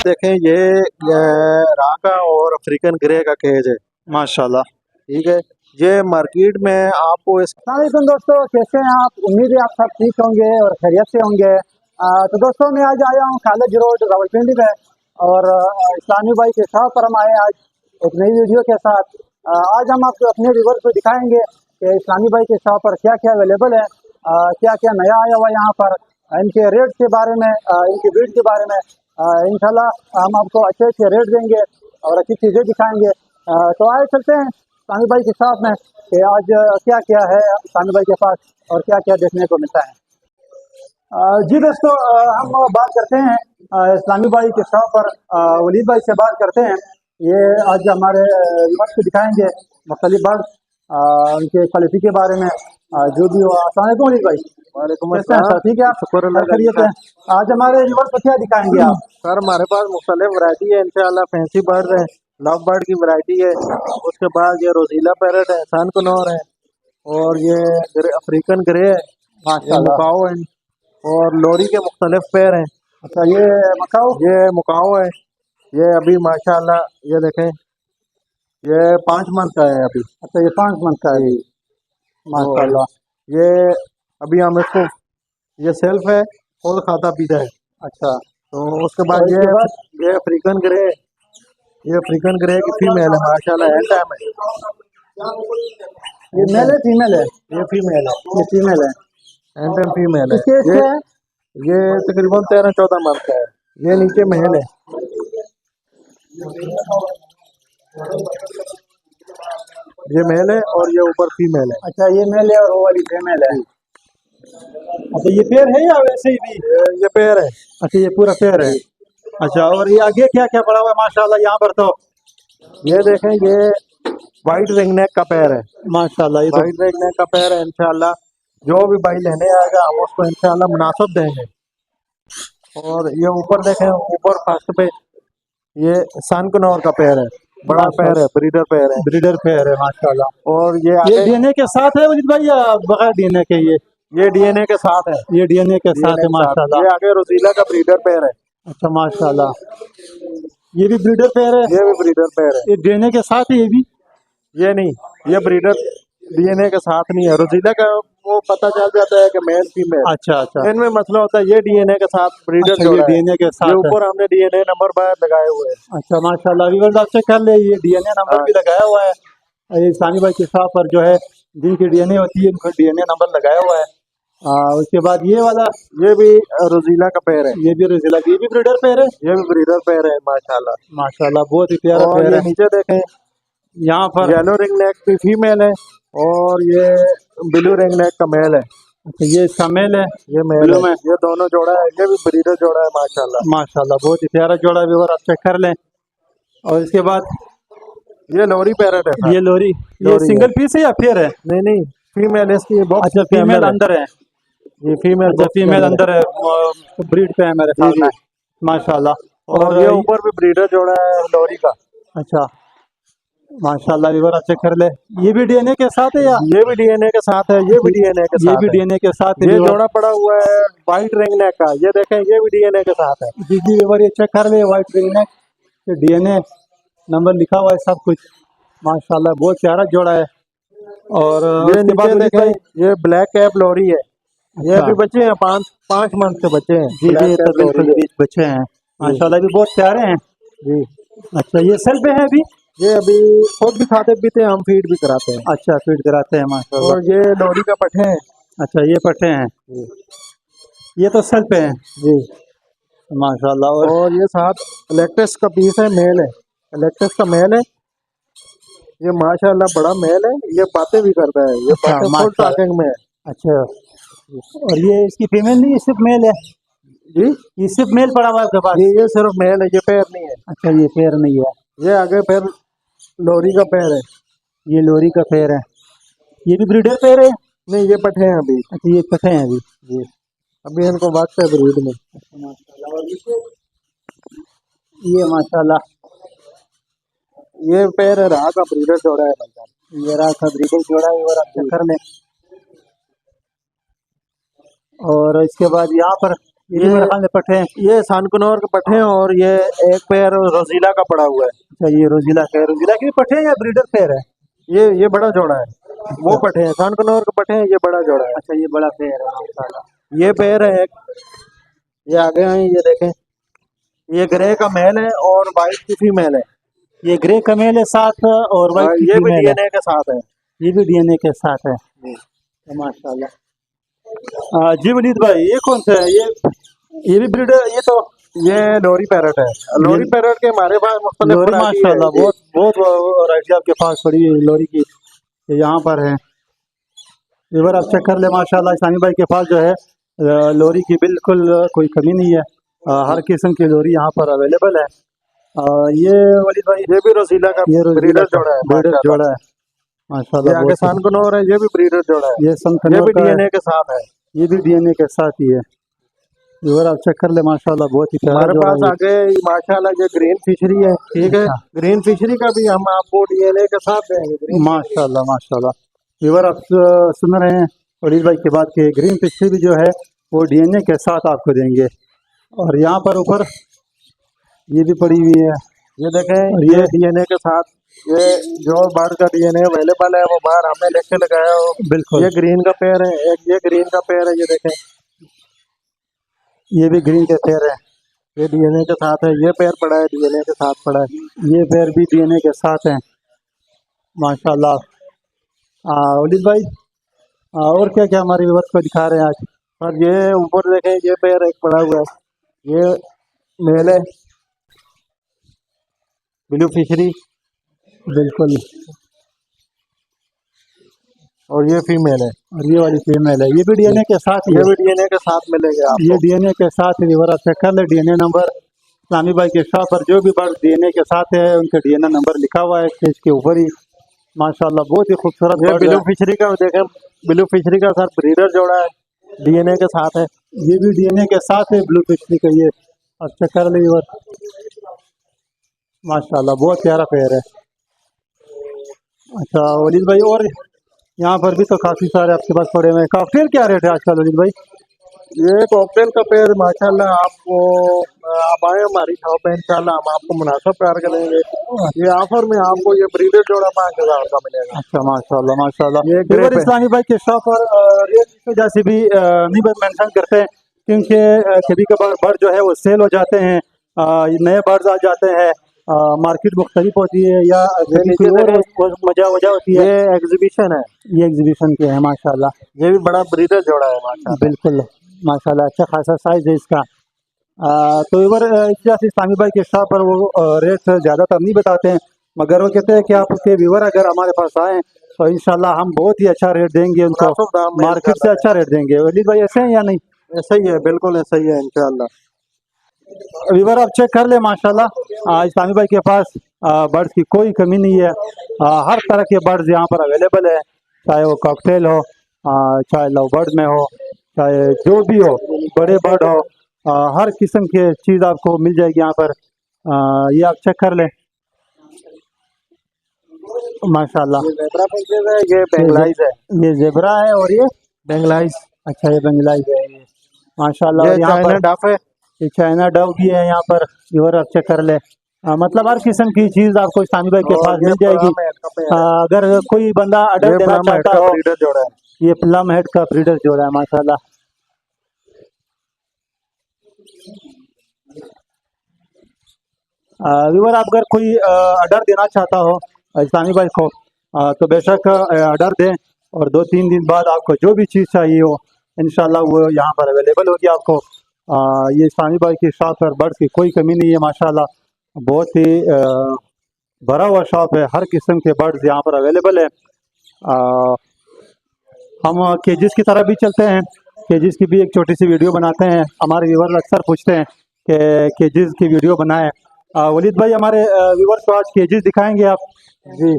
देखें ये राका और अफ्रीकन ग्रे का केज है माशाल्लाह। ठीक है, ये मार्केट में आपको दोस्तों कैसे हैं आप? उम्मीद है आप सब ठीक होंगे और खैरियत से होंगे। तो दोस्तों मैं आज आया हूँ कॉलेज रोड रावलपिंडी में और इस्लामी भाई के साथ पर हम आए आज एक नई वीडियो के साथ। आज हम आपको अपने व्यूअर्स को दिखाएंगे कि इस्लामी भाई के साथ पर क्या क्या अवेलेबल है, क्या क्या नया आया हुआ यहाँ पर, इनके रेट के बारे में, इनकी ब्रीड के बारे में इंशाल्लाह हम आपको अच्छे अच्छे रेट देंगे और अच्छी चीज़ें दिखाएंगे। तो आए चलते हैं इस्लामी भाई के साथ में कि आज क्या क्या है इस्लामी भाई के पास और क्या क्या देखने को मिलता है। जी दोस्तों, हम बात करते हैं इस्लामी भाई के साथ पर वलीद भाई से बात करते हैं। ये आज हमारे व्यूअर्स को दिखाएंगे मुख्तलिफ बात उनके क्वालिटी के बारे में जो भी हो। अस्सलाम वालेकुम वलीद भाई। वालेकुम कैसे हैं सर? ठीक है, आप? शुक्र अल्लाह खैरियत है। आज हमारे व्यूअर्स को क्या दिखाएंगे आप? सर हमारे पास मुख्तलिफ वैरायटी है इंशाल्लाह। फैंसी बर्ड है, लव बर्ड की वैरायटी है, उसके बाद ये रोजीला पैरट है, सन कनौर है और ये अफ्रीकन ग्रे है, ये मुकाओ है और लोरी के मुख्तलिफ पैर हैं। अच्छा, ये मकाओ? ये मुकाओ है, ये अभी माशाल्लाह ये देखें ये 5 मंथ का है अभी। अच्छा, ये 5 मंथ का है माशाल्लाह। ये अभी हम इसको ये सेल्फ है, खुद खाता पीता है। अच्छा, तो उसके बाद ये अफ्रीकन ग्रे, ये अफ्रीकन ग्रे की फीमेल है माशाल्लाह, एंड टाइम है। ये मेल है फीमेल है? ये फीमेल है, ये फीमेल है, एंड टाइम फीमेल है। ये तकरीबन 13-14 मंथ का है। ये नीचे मेल है, ये मेल है और ये ऊपर फीमेल है। अच्छा, ये मेल है और वो वाली फीमेल है। अच्छा, ये पेयर है या वैसे ही भी? ये पेयर है। अच्छा, ये पूरा पेयर है। अच्छा, और ये आगे क्या क्या पड़ा हुआ है माशाल्लाह यहाँ पर? तो ये देखें, ये वाइट रिंग नेक का पैर है माशाल्लाह। ये वाइट रिंग नेक का पैर है। इंशाल्लाह जो भी भाई लेने आएगा हम उसको इंशाल्लाह मुनासिब देंगे। और ये ऊपर देखें, ऊपर फर्स्ट पे ये सन कनौर का पैर है, बड़ा पैर है, ब्रीडर पैर है। ब्रीडर पैर है माशाल्लाह। और ये डीएनए के साथ है वलीद भाई या बगैर डीएनए के? ये डीएनए के साथ है। ये डीएनए के साथ है माशाल्लाह। ये आगे रोजीला का ब्रीडर पैर है। अच्छा माशाल्लाह, ये भी ब्रीडर पैर है? ये भी ब्रीडर पैर है। ये डीएनए के साथ है? ये भी? ये नहीं, ये ब्रीडर डीएनए के साथ नहीं है। रोजीला का वो पता चल जाता है कि मेल फीमेल। अच्छा अच्छा, इनमें मसला होता है। ये डीएनए के साथ ब्रीडर अच्छा, ये डीएनए के साथ है। ऊपर हमने डीएनए नंबर बाहर लगाए हुए हैं। अच्छा माशाल्लाह, व्यूअर्स आप चेक कर ले, ये डीएनए नंबर भी लगाया हुआ है। ये इस्लामी भाई के साथ पर जो है जिनकी डीएनए होती है उनका डीएनए नंबर लगाया हुआ है। उसके बाद ये वाला, ये भी रोजीला का पैर है। ये भी रोजीला, ये भी ब्रीडर पैर है? ये भी ब्रीडर पैर है माशाल्लाह। माशाल्लाह, बहुत ही प्यारा पैर है। नीचे देखें, यहाँ पर येलो रिंग नेक की फीमेल है और ये ब्लू रिंग नेक का मेल है। अच्छा, ये इसका मेल है, ये मेल है। ये दोनों जोड़ा है, ये भी ब्रीडर जोड़ा है माशाल्लाह। माशाल्लाह, बहुत ही प्यारा जोड़ा है। व्यूअर आप चेक कर लें। और इसके बाद ये लोरी पैरट है। ये लोरी, ये सिंगल पीस है या पेयर है? नहीं, फीमेल इसकी बॉक्स। अच्छा, फीमेल अंदर है? ये फीमेल, अच्छा, फीमेल अंदर है, ब्रीड पे है मेरे ख्याल में माशाल्लाह। और ये ऊपर भी ब्रीडर जोड़ा है लोरी का। अच्छा माशाल्लाह, व्यूअर आप चेक कर ले। ये भी डीएनए के साथ है या? ये भी डीएनए के साथ है, ये भी डीएनए के साथ, ये भी डीएनए के साथ है। ये जोड़ा पड़ा हुआ है व्हाइट रिंग नेक का, ये देखें, ये भी डीएनए के साथ है। जी जी व्यूअर, ये चेक कर ले, white ring neck, DNA number लिखा हुआ है, सब कुछ माशाल्लाह, बहुत प्यारा जोड़ा है। और ये नीचे देखें, ये ब्लैक कैप लोरी है। ये अभी बच्चे हैं, 5 मंथ के बच्चे हैं। जी जी, तो बिल्कुल बच्चे हैं माशाल्लाह, भी बहुत प्यारे हैं जी। अच्छा, ये सेल पे है अभी? ये अभी खुद भी खाते पीते हैं, हम फीड भी कराते हैं। अच्छा, फीड कराते हैं माशाल्लाह। और ये लोरी का पट्टे हैं। अच्छा, ये पट्टे हैं, ये तो सेल पे हैं जी माशाल्लाह। और ये साथ इलेक्ट्रिस का पीस है, मेल है, इलेक्ट्रिस का मेल है। ये माशाल्लाह बड़ा मेल है, ये बातें भी करता है। ये बातें फुल टॉकिंग में है। अच्छा, और ये इसकी फीमेल नहीं, सिर्फ मेल है? जी, ये सिर्फ मेल पड़ा हुआ है आपके पास? ये सिर्फ मेल है, ये पैर नहीं है। अच्छा, ये पैर नहीं है, ये आगे पैर लोरी का पैर है। ये लोरी का पैर है। ये भी ब्रीडर पैर है? नहीं, ये पट्टे हैं अभी। अच्छा, ये पट्टे हैं अभी जी, अभी इनको वक्त है ब्रीड में। ये माशाल्लाह, ये पैर है, रहा का ब्रीडर जोड़ा है। ये रहा का ब्रीडर जोड़ा है और आप चेक कर लें। और इसके बाद यहाँ पर ये मेरे ख्याल से पट्टे हैं, ये सानकुनौर के पट्टे हैं और ये एक पैर रोजीला का पड़ा हुआ है। अच्छा ये रोजीला का है, रोजीला के भी पट्टे हैं या ब्रीडर पेयर है? ये बड़ा जोड़ा है, वो पट्टे हैं सानकुनौर के पट्टे हैं, ये बड़ा जोड़ा है। अच्छा ये बड़ा पेयर है माशाल्लाह। ये पैर है एक, ये आगे हैं, ये देखें, ये ग्रे का मेल है और वाइट की फीमेल है। ये ग्रे का मेल है साथ और वाइट की ये भी फीमेल है, डीएनए के साथ है। ये भी डीएनए के साथ है तो माशाल्लाह। जी वलीद भाई ये कौन सा है? ये भी ब्रीडर, ये तो ये लोरी पैरट है। लोरी पैरट के हमारे पास मुख्तलिफ लोरी वैरायटी है। माशाल्लाह बहुत बहुत वैरायटी आपके पास पड़ी है लोरी की, ये यहाँ पर है। इधर आप चेक कर ले माशाल्लाह, इस्लामी भाई के पास जो है लोरी की बिल्कुल कोई कमी नहीं है, हर किस्म की लोरी यहाँ पर अवेलेबल है। ये वलीद भाई ये भी रोजीला का ये ब्रीडर जोड़ा है, ब्रीडर माशाल्लाह। जोड़ा है ये माशाल्लाह। आगे सानकुनौर है, ये भी ब्रीडर जोड़ा है, ये ये संतनौर भी का है, डीएनए के साथ है। ये भी डीएनए के साथ ही है। इधर आप चेक कर ले माशाल्लाह बहुत ही प्यारा हमारे जोड़ा पास है। आगे माशाल्लाह ये ग्रीन फिशरी है, ठीक है। अच्छा। ग्रीन फिशरी का भी हम आपको डीएनए के साथ देंगे। माशाल्लाह माशाल्लाह। इधर आप सुन रहे हैं वलीद भाई की बात की, ग्रीन फिशरी भी जो है वो डीएनए के साथ आपको देंगे। और यहाँ पर ऊपर ये भी पड़ी हुई है, ये देखें, ये डीएनए के साथ, ये जो बर्ड का डीएनए अवेलेबल है वो बाहर हमने लिख के लगाया हो। बिल्कुल ये ग्रीन का पेड़ है, एक ये ग्रीन का पेड़ है, ये देखें, ये भी ग्रीन के पेड़ है, ये डीएनए के साथ है। ये पेड़ पड़ा है, डीएनए के साथ पड़ा है। ये पेड़ भी डीएनए के साथ है माशाल्लाह। वलीद भाई और क्या क्या हमारे व्यूअर्स को दिखा रहे हैं आज? और ये ऊपर देखें, ये पेड़ एक पड़ा हुआ है, ये मेल है, ब्लू फिशरी, बिल्कुल। और ये फीमेल है, और ये वाली फीमेल है, ये भी डीएनए के साथ ही ये है। भी डीएनए के साथ मिलेगा आपको। ये डीएनए के साथ ही व्यूअर आप चेक कर ले, डीएनए नंबर इस्लामी भाई के शॉप पर जो भी बर्ड डीएनए के साथ है उनके डीएनए नंबर लिखा हुआ है स्टेज के ऊपर ही माशाल्लाह। बहुत ही खूबसूरत ये बर्ड ब्लू है। फिशरी का देखें, ब्लू फिशरी का साथ ब्रीडर जोड़ा है, डीएनए के साथ है। ये भी डीएनए के साथ है ब्लू फिशरी का, ये आप चेक कर ले व्यूअर माशाल्लाह बहुत प्यारा पेयर है। अच्छा वलीद भाई और यहाँ पर भी तो काफी सारे आपके पास पड़े हुए हैं। कॉकटेल क्या रेट है आजकल वलीद भाई? ये कॉकटेल का पेड़ माशाल्लाह आपको, आप आए हमारी शॉप पे, इंशाल्लाह हम आपको मुनासिब प्यार करेंगे। ये ऑफर में आपको ये ब्रीडर जोड़ा 5,000 का मिलेगा। अच्छा माशाल्लाह माशाल्लाह। ये इधर ग्रेप है। इस्लामी भाई के शॉप पर रेट की वजह से भी नहीं मेंशन करते हैं क्योंकि कभी कभार बर्ड जो है वो सेल हो जाते हैं, नए बर्ड्स आ जाते हैं, मार्केट मुख्तलिफ होती है या कभी कोई और वजह होती है। ये एग्जीबिशन है, ये एग्जीबिशन के है माशाल्लाह। ये भी बड़ा ब्रीडर जोड़ा है माशाल्लाह। बिल्कुल माशाल्लाह, अच्छा खासा साइज है इसका। तो इधर इस वजह से इस्लामी भाई के शॉप पर वो रेट ज़्यादातर नहीं बताते हैं, मगर वो कहते हैं कि आपके व्यूवर अगर हमारे पास आए तो इंशाल्लाह हम बहुत ही अच्छा रेट देंगे उनको, मुनासिब दाम में मार्केट से अच्छा रेट देंगे। वलीद भाई ऐसे हैं या नहीं? ऐसा ही है, बिल्कुल ऐसा ही है इंशाल्लाह। व्यूवर आप चेक कर ले माशाल्लाह, इस्लामी भाई के पास बर्ड्स की कोई कमी नहीं है, हर तरह के बर्ड्स यहाँ पर अवेलेबल है, चाहे वो कॉकटेल हो, चाहे लव बर्ड में हो, चाहे जो भी हो, बड़े बर्ड हो, हर किस्म के चीज़ आपको मिल जाएगी यहाँ पर। ये आप चेक कर लें माशाल्लाह। ये ज़ेब्रा फिशेस है, ये बेंगलाइज है, ये जेबरा है और ये बेंगलाइज, अच्छा ये बंगलाई है ये माशाल्लाह। ये और यहाँ चाइना पर डफ है, ये चाइना डव भी है यहाँ पर, इधर आप चेक कर ले। मतलब हर किस्म की चीज़ आपको इस्लामी भाई के और पास ये मिल जाएगी। प्लम हेड का पेड़ है। अगर कोई बंदा ऑर्डर ये देना प्लम हेड चाहता का हो, ब्रीडर जोड़ा है। ये प्लम हेड का ब्रीडर जोड़ा है माशाल्लाह। व्यूअर आप अगर कोई ऑर्डर देना चाहता हो इस्लामी भाई को तो बेशक ऑर्डर दें और 2-3 दिन बाद आपको जो भी चीज़ चाहिए हो इंशाल्लाह वो यहाँ पर अवेलेबल होगी आपको। ये इस्लामी भाई की शॉप पर बर्ड्स की कोई कमी नहीं है माशाल्लाह, बहुत ही भरा हुआ शॉप है, हर किस्म के बर्ड्स यहाँ पर अवेलेबल है। हम केजिस की तरफ भी चलते हैं, केजिस की भी एक छोटी सी वीडियो बनाते हैं। हमारे व्यूवर अक्सर पूछते हैं कि केजिस की वीडियो बनाएं। वलीद भाई हमारे व्यूवर को आज केजिस दिखाएंगे आप? जी,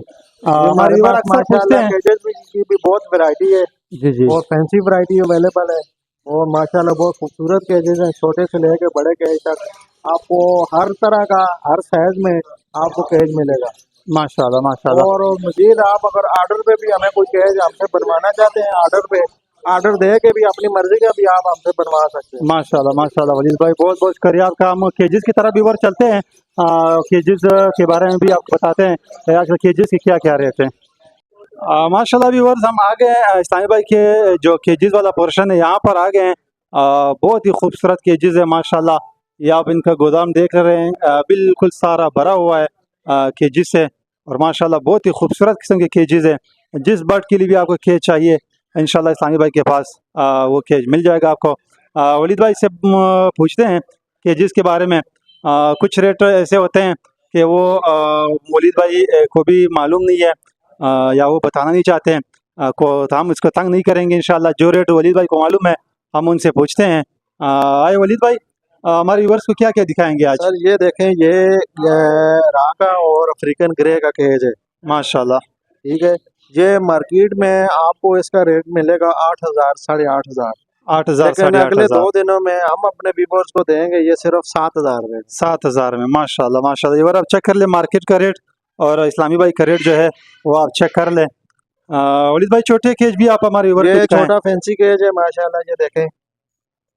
हमारे व्यूवर अक्सर पूछते हैं। केजेस की भी बहुत वैरायटी है जी जी और फैंसी वैरायटी अवेलेबल है और माशाल्लाह बहुत खूबसूरत केजेस हैं, छोटे से लेके बड़े केज तक आपको हर तरह का, हर साइज में आपको केज मिलेगा। माशाल्लाह माशाल्लाह। और मजीद आप अगर ऑर्डर पे भी हमें कोई केज हमसे बनवाना चाहते हैं, ऑर्डर पे ऑर्डर दे के भी अपनी मर्जी का भी आप हमसे बनवा सकते हैं। माशाल्लाह माशाल्लाह वलीद भाई, बहुत बहुत शुक्रिया आपका। हम केजेस की तरफ भी और चलते हैं, केजेस के बारे में भी आपको बताते हैं आजकल केजेस की क्या क्या रेट है। माशाल्लाह व्यूअर्स, हम आ गए हैं इस्लामी भाई के जो केजेस वाला पोर्शन है यहाँ पर आ गए हैं। बहुत ही खूबसूरत केजेस है माशाल्लाह। ये आप इनका गोदाम देख रहे हैं, बिल्कुल सारा भरा हुआ है केजेस से। और माशाल्लाह बहुत ही खूबसूरत किस्म के केजेस है। जिस बर्ड के लिए भी आपको केज चाहिए इंशाल्लाह इस्लामी भाई के पास वो केज मिल जाएगा आपको। वलीद भाई से पूछते हैं केजेस के बारे में। कुछ रेट ऐसे होते हैं कि वो वलीद भाई को भी मालूम नहीं है, या वो बताना नहीं चाहते हैं, तो हम इसको तंग नहीं करेंगे इंशाल्लाह। जो रेट वलीद भाई को मालूम है हम उनसे पूछते हैं। आए वलीद भाई, हमारे व्यूअर्स को क्या क्या दिखाएंगे आज? सर ये देखें, ये राका और अफ्रीकन ग्रे का केज है माशाल्लाह। ठीक है। ये मार्केट में आपको इसका रेट मिलेगा 8,000 8,500। 8,000 लेकिन साढ़े आठ अगले हजार 2 दिनों में हम अपने व्यूवर्स को देंगे ये सिर्फ 7,000 में। 7,000 में माशाल्लाह माशाल्लाह। ये बार आप चेक कर ले मार्केट का रेट और इस्लामी भाई का रेट जो है वो आप चेक कर ले। वलीद भाई छोटे केज भी आप हमारे व्यूअर को ये दिखाएं। छोटा फैंसी केज है माशाल्लाह। ये देखें,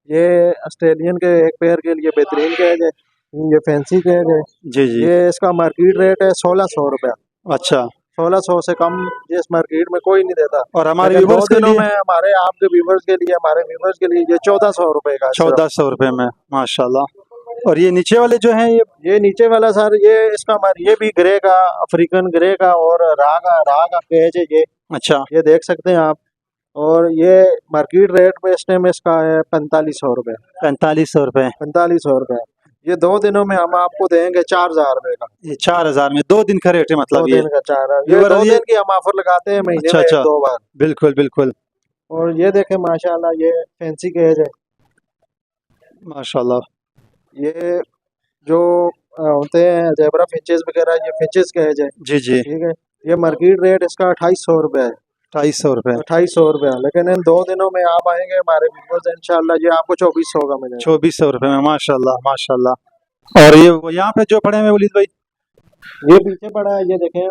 ये ऑस्ट्रेलियन के एक पेयर के लिए बेहतरीन केज है। ये फैंसी केज है। जी जी। ये इसका मार्केट रेट है 1,600 रुपया। अच्छा। 1,600 से कम ये इस मार्केट में कोई नहीं देता। और हमारे लेकिन दो व्यूअर्स के दिनों लिए में हमारे आपके व्यूवर्स के लिए, हमारे व्यूवर्स के लिए ये 1,400 रुपए का है सिर्फ। 1,400 रुपये में माशाल्लाह। और ये नीचे वाले जो हैं ये नीचे वाला सर, ये इसका ये भी ग्रे का, अफ्रीकन ग्रे का और राह का केज है ये। अच्छा ये देख सकते हैं आप। और ये मार्केट रेट में इस टाइम इसका है 4,500 रुपये। 4,500 रुपये। 4,500 रुपये। ये 2 दिनों में हम आपको देंगे 4,000 रुपये का। ये 4,000 में 2 दिन का रेट है दो मतलब ये? दिन का 4,000। ये व्यूअर 2 ये दिन की हम ऑफर लगाते हैं महीने अच्छा में अच्छा, 1-2 बार। बिल्कुल बिल्कुल और ये देखें माशाल्लाह, ये फैंसी केज है। माशाल्लाह। ये जो होते हैं जेबरा फिंचेस वगैरह, ये फिंचेस केज है जी जी। ठीक है। ये मार्केट रेट इसका 2,800 रुपये है। 2,200 रुपये। 2,800 रुपया। लेकिन इन 2 दिनों में आप आएंगे हमारे व्यूवर्स, इंशाल्लाह ये आपको 2,400 का मिलेगा। 2,400 रुपये में माशाल्लाह माशाल्लाह। और ये वो यहाँ पे जो पड़े हैं वलीद भाई? ये पीछे पड़ा है, ये देखें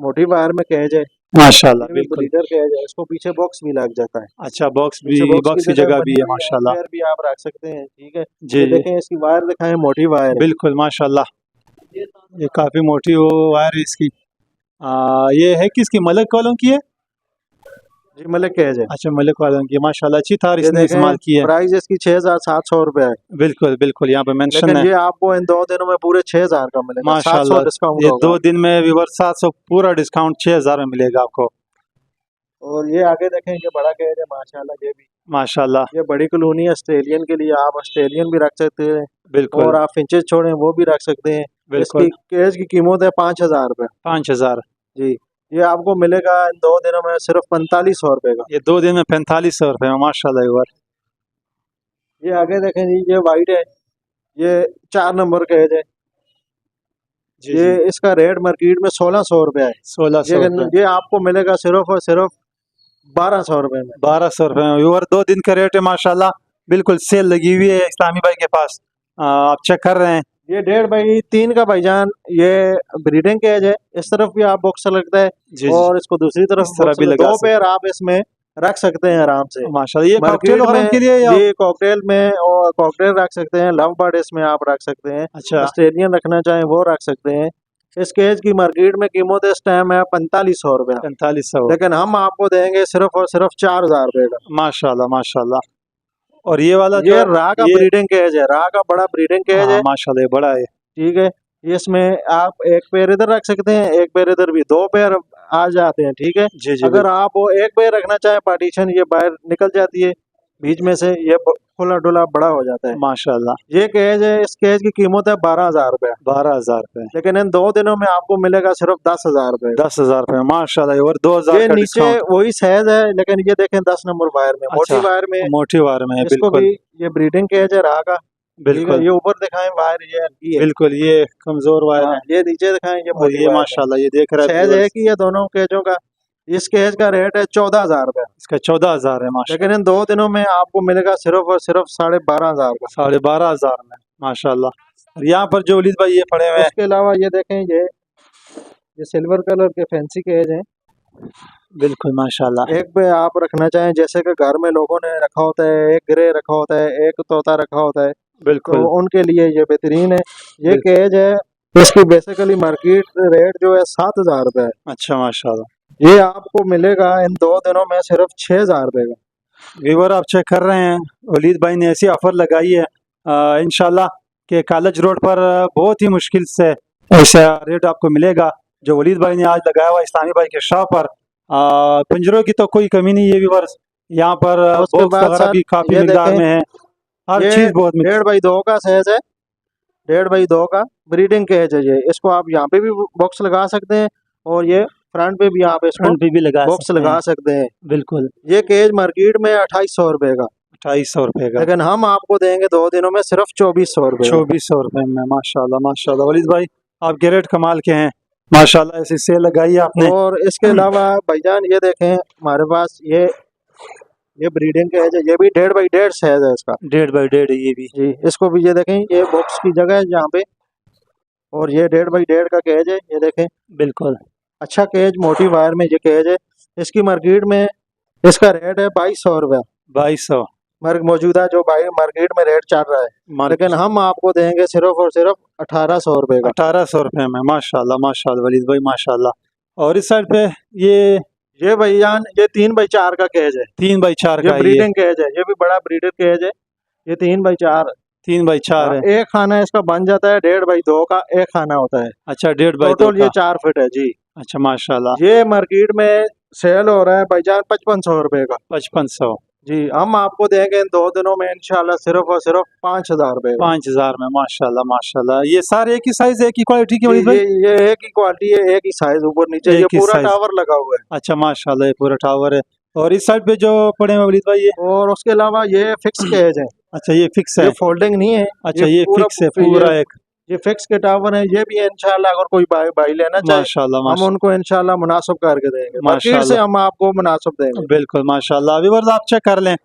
मोटी वायर में केज है। माशाल्लाह ये भी बिल्कुल। ब्रीडर केज है। इसको पीछे बॉक्स भी लग जाता है। अच्छा, बॉक्स भी, पीछे बॉक्स की जगह भी है माशाल्लाह। पैर भी आप रख सकते हैं ठीक है। जी ये जी देखें, इसकी वायर दिखाएं, मोटी वायर है। बिल्कुल माशाल्लाह। ये काफी मोटी वो वायर है इसकी। ये है किसकी, मलिक वालों की है? जी मलिक केज है। अच्छा, मलिक वालों की माशाल्लाह। अच्छी थार ये इसने इस्तेमाल की है। प्राइस इसकी 6,700 रुपया है। बिल्कुल बिल्कुल, यहाँ पे मेंशन लेकिन है ये आपको इन 2 दिनों में पूरे 6,000 का मिलेगा। 700 माशाल्लाह। डिस्काउंट ये होगा। 2 दिन में व्यूअर 700 पूरा डिस्काउंट 6,000 में मिलेगा आपको। और ये आगे देखें, ये बड़ा केज है माशाल्लाह। ये भी माशाल्लाह ये बड़ी कॉलोनी है ऑस्ट्रेलियन के लिए। आप ऑस्ट्रेलियन भी रख सकते हैं बिल्कुल और आप फिंचेस छोड़ें वो भी रख सकते हैं। बिल्कुल। इसकी केज की कीमत है 5,000 रुपये। 5,000। जी। ये आपको मिलेगा इन 2 दिनों में सिर्फ 4,500 रुपये का। ये 2 दिन में 4,500 रुपये में माशाल्लाह व्यूअर। ये आगे देखें जी, ये वाइट है। ये 4 नंबर केज है। जी ये जी। इसका रेट मार्केट में 1,600 रुपया है। 1,600 रुपये। ये आपको मिलेगा सिर्फ और सिर्फ 1,200 रुपये में। 1,200 रुपये में व्यूअर। 2 दिन का रेट है माशाल्लाह। बिल्कुल सेल लगी हुई है इस्लामी भाई के पास, आप चेक कर रहे हैं। ये 1.5 बाई 3 का भाईजान, ये ब्रीडिंग केज है। इस तरफ भी आप बॉक्स लगता है जी जी। और इसको दूसरी तरफ इस तरह box भी लगा 2 सकते पैर आप इसमें रख सकते हैं आराम से। माशाल्लाह। ये कॉकटेल मार्केट वगैरह में के लिए या? ये कॉकटेल में, और कॉकटेल रख सकते हैं, लव बर्ड इसमें आप रख सकते हैं। अच्छा ऑस्ट्रेलियन रखना चाहें वो रख सकते हैं। इस केज की मार्केट में कीमत इस टाइम है 4,500 रुपया। 4,500। लेकिन हम आपको देंगे सिर्फ और सिर्फ 4,000 रुपये का। माशाल्लाह माशाल्लाह। और ये वाला ये जो राह का ये ब्रीडिंग केज है। राह का बड़ा ब्रीडिंग केज है माशाल्लाह ये बड़ा है। ठीक है। इसमें आप एक पैर इधर रख सकते हैं, एक पैर इधर भी, 2 पैर आ जाते हैं ठीक है। जी जी अगर आप वो एक पैर रखना चाहें पार्टीशन, ये बाहर निकल जाती है बीच में से, ये खुला डुला बड़ा हो जाता है। माशाल्लाह। ये केज है। इस केज की कीमत है 12,000 रुपया। 12,000 रुपये। लेकिन इन 2 दिनों में आपको मिलेगा सिर्फ 10,000 रुपये। 10,000 रुपये माशाल्लाह। और 2,000 ये का नीचे डिस्काउंट। वही साइज है, लेकिन ये देखें 10 नंबर वायर में, मोटी अच्छा, वायर में। मोटी वायर में है इसको बिल्कुल। भी ये ब्रीडिंग केज है राह का ठीक है। बिल्कुल ये ऊपर दिखाएं वायर, ये हल्की है। बिल्कुल, ये कमजोर वायर हाँ, है। ये नीचे दिखाएं, ये और मोटी ये वायर है। माशाल्लाह ये देख रहा है साइज है viewers, कि ये दोनों केजों का। इस केज का रेट है 14,000 रुपया। इसका 14,000 है माशाल्लाह। लेकिन इन 2 दिनों में आपको मिलेगा सिर्फ और सिर्फ 12,500 का। 12,500 में माशाल्लाह। और यहाँ पर जो वलीद भाई ये पड़े हुए हैं, उसके अलावा ये देखें, ये ये सिल्वर कलर के फैंसी केज हैं। बिल्कुल माशाल्लाह। एक पे आप रखना चाहें, जैसे कि घर में लोगों ने रखा होता है, एक ग्रे रखा होता है, एक तोता रखा होता है, बिल्कुल तो उनके लिए ये बेहतरीन है। ये बिल्कुल। केज है, इसकी बेसिकली मार्केट रेट जो है 7,000 रुपये है। अच्छा माशाल्लाह। ये आपको मिलेगा इन 2 दिनों में सिर्फ 6,000 रुपये का। व्यूवर आप चेक कर रहे हैं, वलीद भाई ने ऐसी ऑफर लगाई है इंशाल्लाह कि कॉलेज रोड पर बहुत ही मुश्किल से ऐसा रेट आपको मिलेगा जो वलीद भाई ने आज लगाया हुआ इस्लामी भाई के शॉप पर। पिंजरों की तो कोई कमी नहीं है व्यूवर्स, यहाँ पर उसके बॉक्स बाद वगैरह सर भी काफी ये मिकदार देखें, में है, हर ये चीज बहुत 1.5x2 का साइज है, 1.5x2 का ब्रीडिंग केज है ये। इसको आप यहाँ पे भी बॉक्स लगा सकते हैं और ये फ्रंट पे भी आप इसको फ्रंट पे भी लगा बॉक्स सकते लगा हैं। सकते हैं। बिल्कुल ये केज मार्केट में 2800 रुपए का, 2800 रुपए का, लेकिन हम आपको देंगे 2 दिनों में सिर्फ 2400 रुपए का। 2400 रुपए में। माशाल्लाह माशाल्लाह वलीद भाई आपके रेट कमाल के हैं माशाल्लाह, ऐसी सेल लगाई है आपने। और इसके अलावा भाईजान ये देखें, हमारे पास ये ब्रीडिंग केज है, ये भी 1.5x1.5 साइज है इसका। 1.5x1.5 है ये भी। जी, इसको भी ये देखें, ये बॉक्स की जगह है यहाँ पे, और ये 1.5x1.5 का केज है। ये देखें, बिल्कुल अच्छा केज, मोटी वायर में ये केज है। इसकी मार्केट में इसका रेट है 2200 रुपया, 2200 मौजूदा जो भाई मार्केट में रेट चल रहा है, लेकिन हम आपको देंगे सिर्फ और सिर्फ 1800 रुपए का। 1800 रुपए में। माशाल्लाह माशाल्लाह वलीद भाई माशाल्लाह। और इस साइड पे ये भैयान ये 3x4 का केज है, 3x4 ये का, ये ब्रीडिंग केज है, ये भी बड़ा ब्रीडर केज है। ये 3x4 3x4 है। एक खाना इसका बन जाता है, 1.5x2 का एक खाना होता है। अच्छा 1.5x2 टोटल ये का। 4 फीट है जी। अच्छा माशाल्लाह। ये मार्केट में सेल हो रहा है भाईजान 5500 रुपए का। 5500। जी, हम आपको देंगे इन 2 दिनों में इंशाल्लाह सिर्फ और सिर्फ 5000 रुपए का। 5000 में। माशाल्लाह माशाल्लाह। ये सारे एक ही साइज, एक ही क्वालिटी के वलीद भाई? ये एक ही क्वालिटी है, एक ही साइज, ऊपर नीचे एक ये ही पूरा साइज। टावर लगा हुआ है। अच्छा माशाल्लाह, ये पूरा टावर है। और इस साइड पे जो पड़े हैं वलीद भाई ये? और उसके अलावा ये फिक्स केज है, अच्छा ये फिक्स है। ये फोल्डिंग नहीं है। अच्छा ये फिक्स है पूरा एक। ये फिक्स के टावर है। ये भी इंशाल्लाह अगर कोई भाई लेना चाहे, माशाल्लाह हम उनको इंशाल्लाह मुनासिब करके देंगे, मार्केट से माशाल्लाह। हम आपको मुनासिब देंगे। बिल्कुल माशाल्लाह। व्यूअर्स आप चेक कर लें,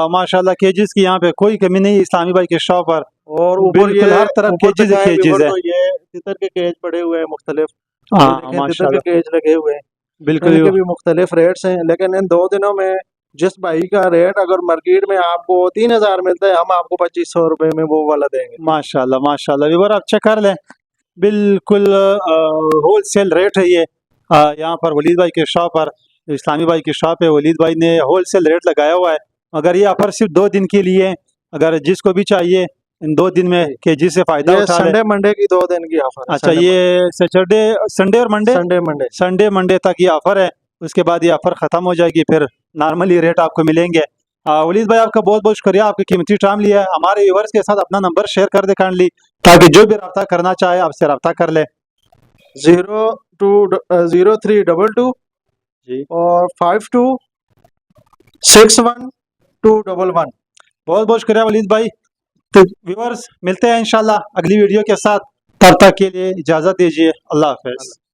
माशाल्लाह केजेस की यहाँ पे कोई कमी नहीं इस्लामी भाई के शॉप पर। और ऊपर बिल्कुल हर तरफ केजेस ही केजेस है। ये तितर के केज पड़े हुए हैं मुख्तलिफ, हाँ तितर के माशाल्लाह केज लगे हुए हैं। बिल्कुल। इनके भी मुख्तलिफ रेट्स हैं, लेकिन इन 2 दिनों में जिस भाई का रेट अगर मार्केट में आपको 3000 मिलता है, हम आपको 2500 रुपए में वो वाला देंगे। माशाल्लाह माशाल्लाह। व्यूअर आप चेक कर लें, बिल्कुल होल सेल रेट है ये। यहाँ पर वलीद भाई के शॉप पर, इस्लामी भाई की शॉप है, वलीद भाई ने होल सेल रेट लगाया हुआ है। मगर ये ऑफर सिर्फ 2 दिन के लिए, अगर जिसको भी चाहिए इन 2 दिन में केजी से फायदा उठा ले। संडे मंडे की 2 दिन की ऑफर। अच्छा ये सैटरडे संडे और मंडे, संडे मंडे तक ये ऑफर है, उसके बाद ये ऑफर खत्म हो जाएगी, फिर नॉर्मली रेट आपको मिलेंगे। वलीद भाई आपका बहुत बहुत शुक्रिया, आपकी कीमती टाइम लिया है। हमारे व्यूअर्स के साथ अपना नंबर शेयर कर दे काइंडली, ताकि जो भी रब्ता करना चाहे आपसे रब्ता कर ले। 020322 जी और 52612111। बहुत बहुत शुक्रिया वलीद भाई। तो व्यूअर्स मिलते हैं इंशाल्लाह अगली वीडियो के साथ, तब तक के लिए इजाज़त दीजिए। अल्लाह हाफ़िज़।